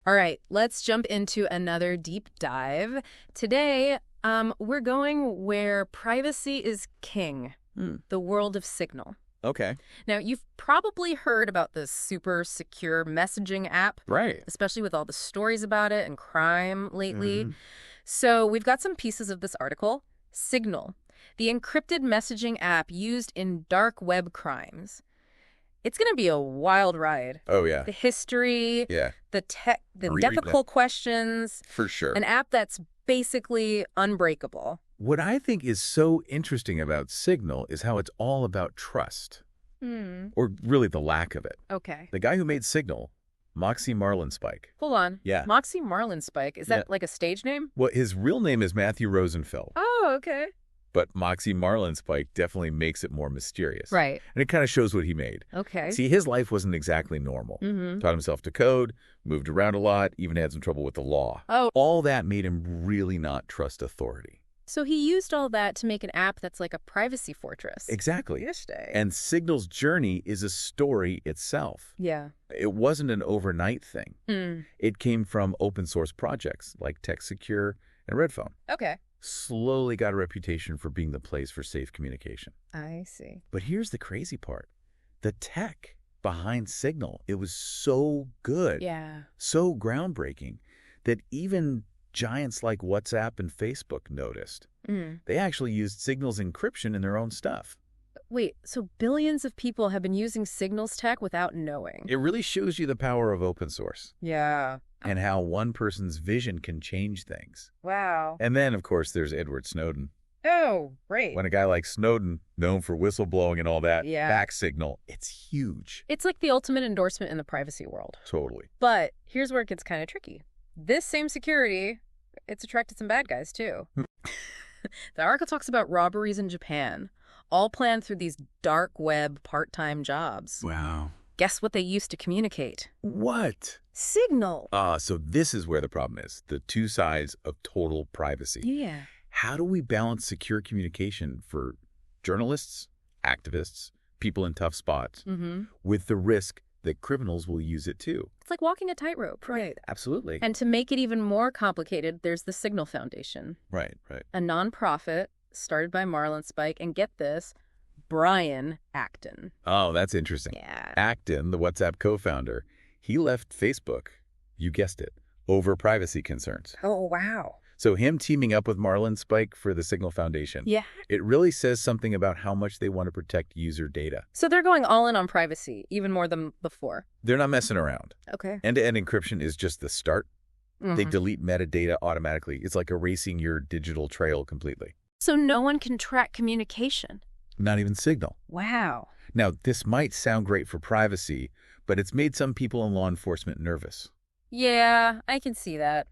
All right, let's jump into another deep dive. Today, we're going where privacy is king, the world of Signal. Okay. Now, you've probably heard about this super secure messaging app, Right. especially with all the stories about it and crime lately. Mm-hmm. So we've got some pieces of this article. Signal, the encrypted messaging app used in dark web crimes. It's going to be a wild ride. Oh, yeah. The history, Yeah. the Reread difficult questions, For sure. an app that's basically unbreakable. What I think is so interesting about Signal is how it's all about trust, or really the lack of it. Okay. The guy who made Signal, Moxie Marlinspike. Hold on. Yeah. Moxie Marlinspike, is that like a stage name? Well, his real name is Matthew Rosenfeld, Oh, okay. but Moxie Marlinspike definitely makes it more mysterious. Right. And it kind of shows what he made. Okay. See, his life wasn't exactly normal. Taught himself to code, moved around a lot, even had some trouble with the law. Oh, All that made him really not trust authority. so he used all that to make an app that's like a privacy fortress. Exactly. Yes, day. And Signal's journey is a story itself. Yeah. It wasn't an overnight thing. It came from open source projects like TechSecure and Redphone. Okay. Slowly got a reputation for being the place for safe communication. I see. But here's the crazy part. The tech behind Signal, it was so good, Yeah. so groundbreaking, that even giants like WhatsApp and Facebook noticed. They actually used Signal's encryption in their own stuff. Wait, so billions of people have been using Signal's tech without knowing? It really shows you the power of open source Yeah. and how one person's vision can change things. Wow. And then, of course, there's Edward Snowden. Oh, great. When a guy like Snowden, known for whistleblowing and all that, Yeah. backs Signal, it's huge. It's like the ultimate endorsement in the privacy world. Totally. But here's where it gets kind of tricky. This same security, it's attracted some bad guys, too. The article talks about robberies in Japan, all planned through these dark web part-time jobs. Wow. Guess what they used to communicate? What? Signal. So this is where the problem is. The two sides of total privacy. Yeah. How do we balance secure communication for journalists, activists, people in tough spots, with the risk that criminals will use it too? It's like walking a tightrope. Right. Absolutely. And to make it even more complicated, there's the Signal Foundation, Right. a nonprofit started by Marlinspike, and get this, Brian Acton. Oh, that's interesting. Yeah. Acton, the WhatsApp co-founder, he left Facebook, you guessed it, over privacy concerns. Oh, wow. So him teaming up with Marlinspike for the Signal Foundation, Yeah. it really says something about how much they want to protect user data. So they're going all in on privacy, even more than before. They're not messing around. Okay. End-to-end encryption is just the start. They delete metadata automatically. It's like erasing your digital trail completely. So no one can track communication. Not even Signal. Wow. Now, this might sound great for privacy, but it's made some people in law enforcement nervous. Yeah, I can see that.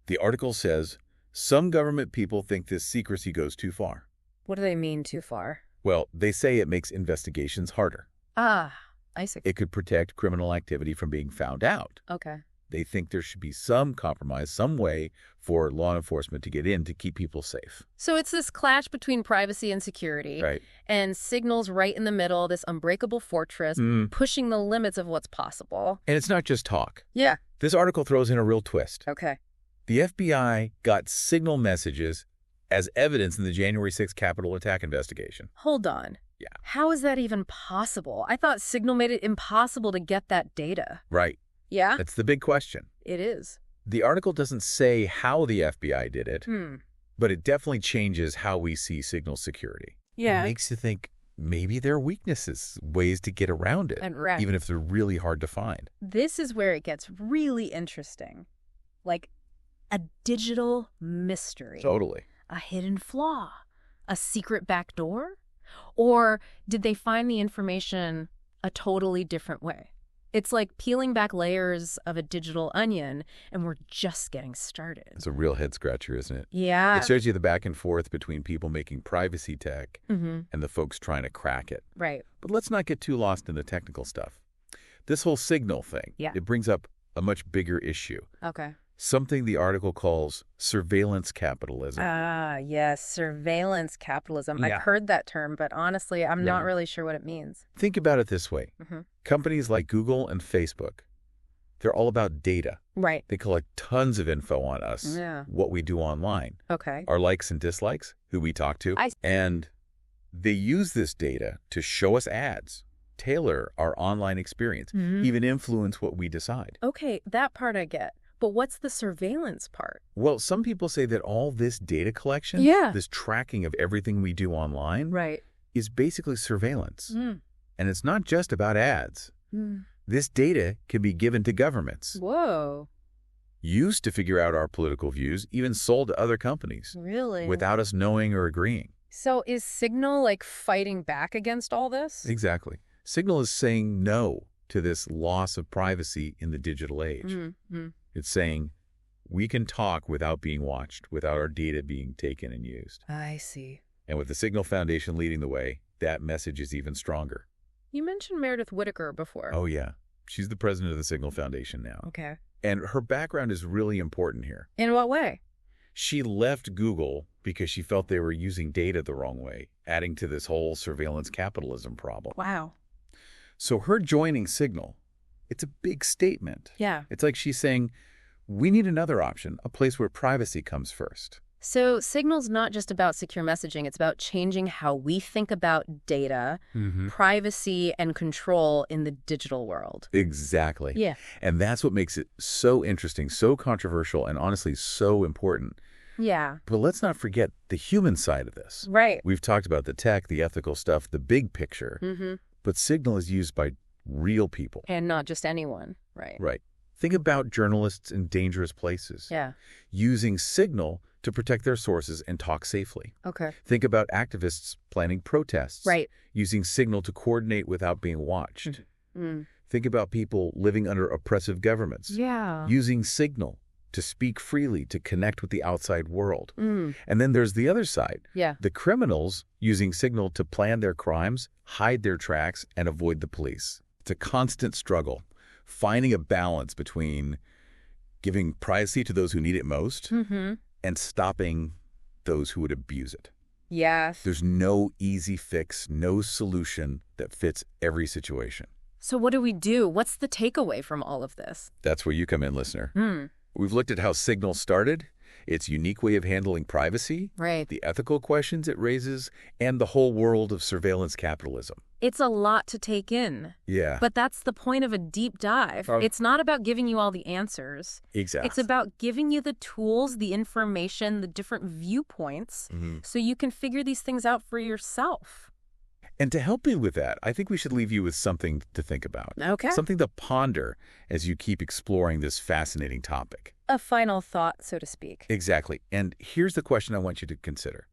The article says, some government people think this secrecy goes too far. What do they mean too far? Well, they say it makes investigations harder. Ah, I see. It could protect criminal activity from being found out. Okay. They think there should be some compromise, some way for law enforcement to get in to keep people safe. So it's this clash between privacy and security. Right. And Signal's right in the middle, this unbreakable fortress, pushing the limits of what's possible. And it's not just talk. Yeah. This article throws in a real twist. Okay. The FBI got Signal messages as evidence in the January 6th Capitol attack investigation. Hold on. Yeah. How is that even possible? I thought Signal made it impossible to get that data. Right. Yeah? That's the big question. It is. The article doesn't say how the FBI did it, but it definitely changes how we see Signal security. Yeah. It makes you think maybe there are weaknesses, ways to get around it, And even if they're really hard to find. This is where it gets really interesting. Like a digital mystery. Totally. A hidden flaw. A secret backdoor? Or did they find the information a totally different way? It's like peeling back layers of a digital onion, and we're just getting started. It's a real head-scratcher, isn't it? Yeah. It shows you the back and forth between people making privacy tech Mhm. and the folks trying to crack it. Right. But let's not get too lost in the technical stuff. This whole Signal thing, Yeah. it brings up a much bigger issue. Okay. Something the article calls surveillance capitalism. Ah, yes, surveillance capitalism. Yeah. I've heard that term, but honestly, I'm not really sure what it means. Think about it this way. Mhm. Companies like Google and Facebook, They're all about data. Right. They collect tons of info on us, what we do online, Okay. our likes and dislikes, who we talk to, and they use this data to show us ads, tailor our online experience, even influence what we decide. Okay, that part I get. But what's the surveillance part? Well, some people say that all this data collection, this tracking of everything we do online, is basically surveillance. And it's not just about ads. This data can be given to governments. Whoa. Used to figure out our political views, even sold to other companies. Really? Without us knowing or agreeing. So is Signal like fighting back against all this? Exactly. Signal is saying no to this loss of privacy in the digital age. It's saying we can talk without being watched, without our data being taken and used. I see. And with the Signal Foundation leading the way, that message is even stronger. You mentioned Meredith Whittaker before. Oh, yeah. She's the president of the Signal Foundation now. Okay. And her background is really important here. In what way? She left Google because she felt they were using data the wrong way, adding to this whole surveillance capitalism problem. Wow. So her joining Signal, it's a big statement. Yeah. It's like she's saying, we need another option, a place where privacy comes first. So Signal's not just about secure messaging. It's about changing how we think about data, privacy, and control in the digital world. Exactly. Yeah. And that's what makes it so interesting, so controversial, and honestly so important. Yeah. But let's not forget the human side of this. Right. We've talked about the tech, the ethical stuff, the big picture. But Signal is used by real people. And not just anyone. Right. Right. Think about journalists in dangerous places. Yeah. Using Signal to protect their sources and talk safely. Okay. Think about activists planning protests. Right. Using Signal to coordinate without being watched. Think about people living under oppressive governments. Yeah. Using Signal to speak freely, to connect with the outside world. And then there's the other side. Yeah. The criminals using Signal to plan their crimes, hide their tracks, and avoid the police. It's a constant struggle, finding a balance between giving privacy to those who need it most and stopping those who would abuse it. Yes. There's no easy fix, no solution that fits every situation. So what do we do? What's the takeaway from all of this? That's where you come in, listener. We've looked at how Signal started, its unique way of handling privacy, Right. the ethical questions it raises, and the whole world of surveillance capitalism. It's a lot to take in. Yeah. But that's the point of a deep dive. It's not about giving you all the answers. Exactly. It's about giving you the tools, the information, the different viewpoints, so you can figure these things out for yourself. And to help you with that, I think we should leave you with something to think about. Okay. Something to ponder as you keep exploring this fascinating topic. A final thought, so to speak. Exactly. And here's the question I want you to consider.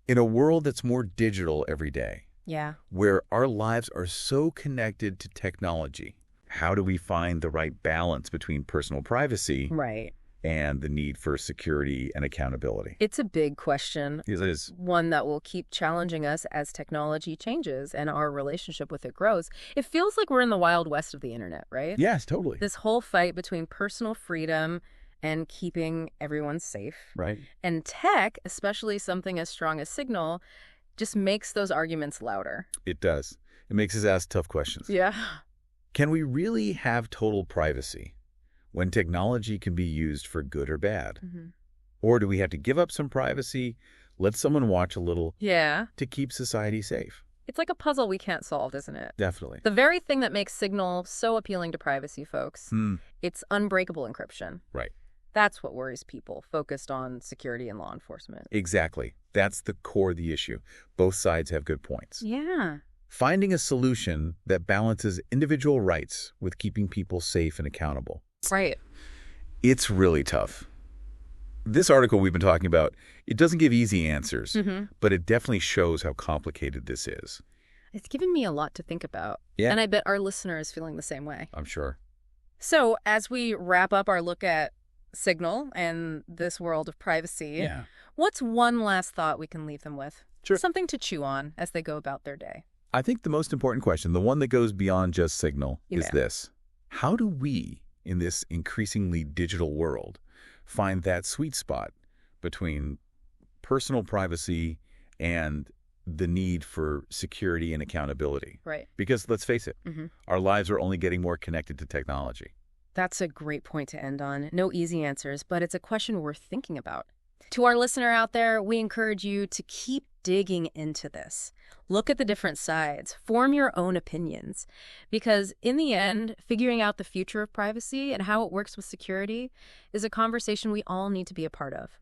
In a world that's more digital every day, Yeah. where our lives are so connected to technology, how do we find the right balance between personal privacy Right. and the need for security and accountability? It's a big question. It is. One that will keep challenging us as technology changes and our relationship with it grows. It feels like we're in the Wild West of the internet, right? Yes, totally. This whole fight between personal freedom and keeping everyone safe. Right. And tech, especially something as strong as Signal, just makes those arguments louder. It does. It makes us ask tough questions. Yeah. Can we really have total privacy when technology can be used for good or bad? Or do we have to give up some privacy, let someone watch a little Yeah. to keep society safe? It's like a puzzle we can't solve, isn't it? Definitely. The very thing that makes Signal so appealing to privacy folks, it's unbreakable encryption. Right. That's what worries people focused on security and law enforcement. Exactly. That's the core of the issue. Both sides have good points. Yeah. Finding a solution that balances individual rights with keeping people safe and accountable. Right. It's really tough. This article we've been talking about, it doesn't give easy answers, but it definitely shows how complicated this is. It's given me a lot to think about. Yeah. And I bet our listener is feeling the same way. I'm sure. So as we wrap up our look at Signal and this world of privacy, what's one last thought we can leave them with? Sure. Something to chew on as they go about their day. I think the most important question, the one that goes beyond just Signal, is Yeah. this. How do we, in this increasingly digital world, find that sweet spot between personal privacy and the need for security and accountability? Right. Because let's face it, our lives are only getting more connected to technology. That's a great point to end on. No easy answers, but it's a question worth thinking about. To our listener out there, we encourage you to keep digging into this. Look at the different sides, form your own opinions, because in the end, figuring out the future of privacy and how it works with security is a conversation we all need to be a part of.